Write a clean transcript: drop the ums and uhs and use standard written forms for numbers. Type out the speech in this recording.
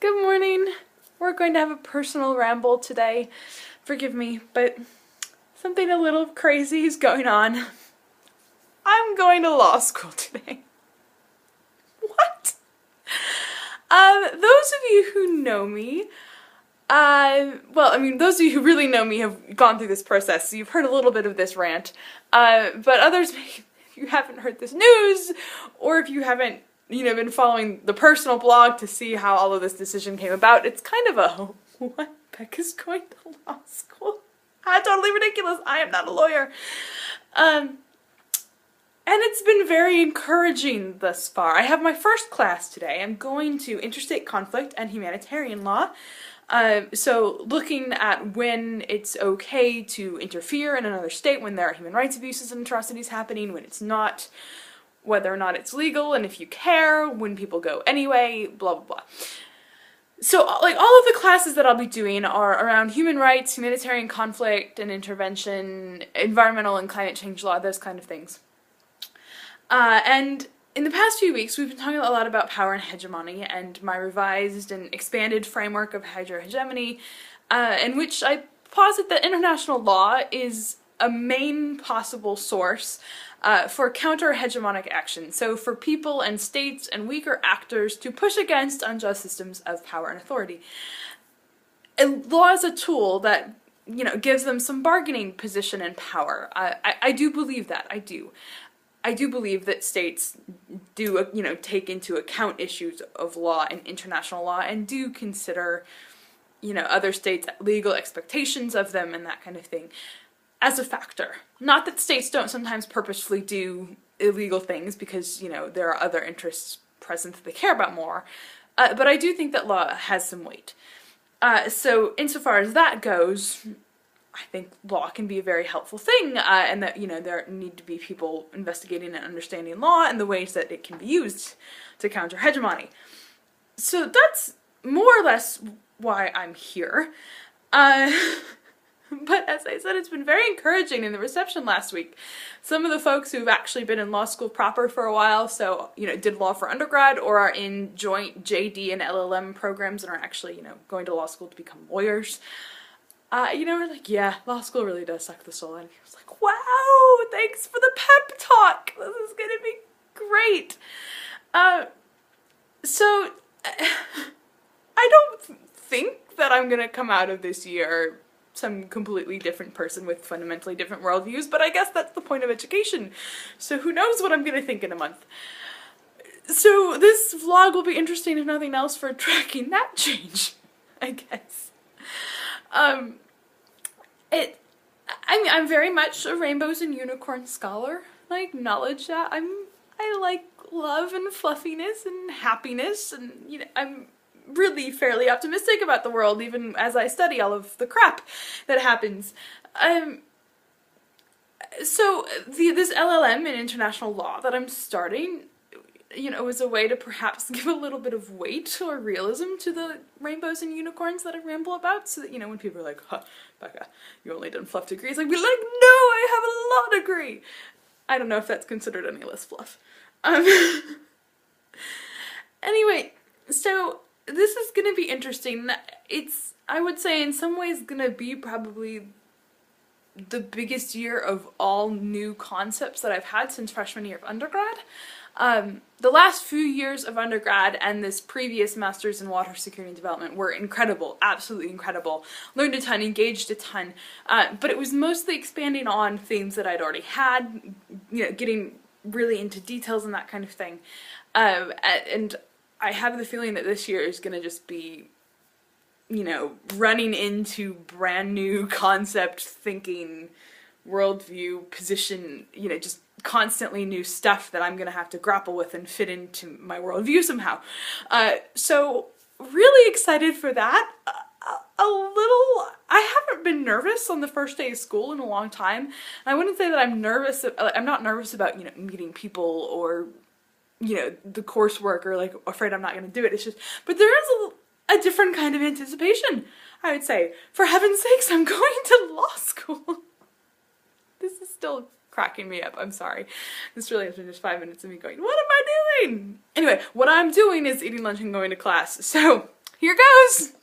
Good morning. We're going to have a personal ramble today. Forgive me, but something a little crazy is going on. I'm going to law school today. What? Those of you who know me, those of you who really know me have gone through this process, so you've heard a little bit of this rant. But others, if you haven't heard this news, or if you haven't been following the personal blog to see how all of this decision came about, it's kind of a, what? Becca's going to law school? Totally ridiculous. I am not a lawyer. And it's been very encouraging thus far. I have my first class today. I'm going to interstate conflict and humanitarian law. So looking at when it's okay to interfere in another state, when there are human rights abuses and atrocities happening, when it's not, whether or not it's legal, and if you care, when people go anyway, blah blah blah. So like all of the classes that I'll be doing are around human rights, humanitarian conflict and intervention, environmental and climate change law, those kind of things. And in the past few weeks we've been talking a lot about power and hegemony and my revised and expanded framework of hydrohegemony, in which I posit that international law is a main possible source for counter-hegemonic action, so for people and states and weaker actors to push against unjust systems of power and authority. And law is a tool that, gives them some bargaining position and power. I do believe that, I do. I do believe that states do, take into account issues of law and international law and do consider, other states' legal expectations of them and that kind of thing as a factor. Not that states don't sometimes purposefully do illegal things because, there are other interests present that they care about more, but I do think that law has some weight. So insofar as that goes, I think law can be a very helpful thing, and that, there need to be people investigating and understanding law and the ways that it can be used to counter hegemony. So that's more or less why I'm here. But as I said, it's been very encouraging in the reception last week. Some of the folks who've actually been in law school proper for a while, so, did law for undergrad or are in joint JD and LLM programs and are actually, going to law school to become lawyers, we're like, yeah, law school really does suck the soul out of you. I was like, wow, thanks for the pep talk. This is going to be great. So, I don't think that I'm going to come out of this year some completely different person with fundamentally different worldviews, but I guess that's the point of education. So who knows what I'm going to think in a month. So this vlog will be interesting, if nothing else, for tracking that change, I guess. I'm very much a rainbows and unicorns scholar. I acknowledge that. I like love and fluffiness and happiness, and I'm really fairly optimistic about the world, even as I study all of the crap that happens. So this LLM in international law that I'm starting, is a way to perhaps give a little bit of weight or realism to the rainbows and unicorns that I ramble about, so that, when people are like, huh, Becca, you only done fluff degrees, I'd be like, no, I have a law degree. I don't know if that's considered any less fluff. Anyway, so this is gonna be interesting. It's, I would say, in some ways gonna be probably the biggest year of all new concepts that I've had since freshman year of undergrad. The last few years of undergrad and this previous master's in water security and development were incredible, absolutely incredible. Learned a ton, engaged a ton, but it was mostly expanding on themes that I'd already had, getting really into details and that kind of thing. And I have the feeling that this year is going to just be, running into brand new concept thinking, worldview, position, just constantly new stuff that I'm going to have to grapple with and fit into my worldview somehow. So really excited for that. I haven't been nervous on the first day of school in a long time. And I wouldn't say that I'm nervous, I'm not nervous about, meeting people or, the coursework or like afraid I'm not going to do it. It's just, but there is a different kind of anticipation, I would say. For heaven's sakes, I'm going to law school. This is still cracking me up, I'm sorry. This really has been just 5 minutes of me going, what am I doing? Anyway, what I'm doing is eating lunch and going to class. So Here goes!